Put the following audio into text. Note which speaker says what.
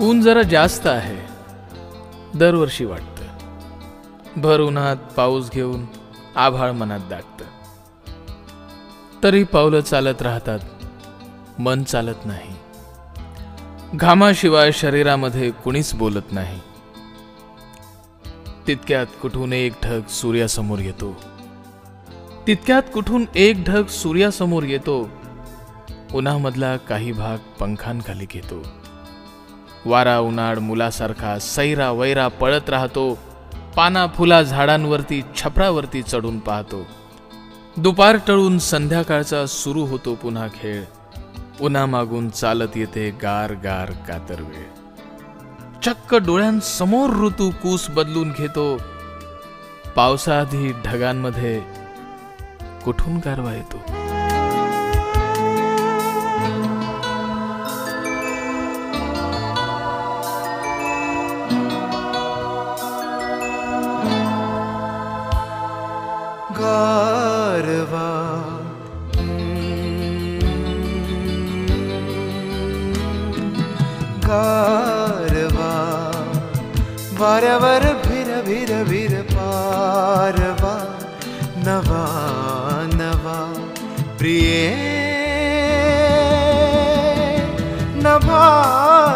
Speaker 1: ऊन जरा जास्त आहे, दरवर्षी वाटतं. भर उन्हात पाऊस घेऊन आभाळ मनात दागतं. तरी पावलं चालत राहतात, मन चालत नाही. घामाशिवाय शरीरामध्ये कुणीच बोलत नाही. तितक्यात कुठून एक ढग सूर्यासमोर येतो. उन्हामधला काही भाग पंखांखाली घेतो. वारा उन्हाळ मुलासारखा सैरा वैरा पळत राहतो. पाना फुला झाडांवरती छपरावरती चढून पाहतो. दुपार टळून संध्याकाळचा सुरू होतो पुन्हा खेळ. उन्हामागून चालत येते गार गार कातर वेळ. चक्क डोळ्यांसमोर ऋतू कूस बदलून घेतो. पावसाआधी ढगांमध्ये कुठून गारवा येतो.
Speaker 2: गारवा गारवा वाऱ्यावर भिर भिर भिर पारवा. नवा नवा प्रिये नभा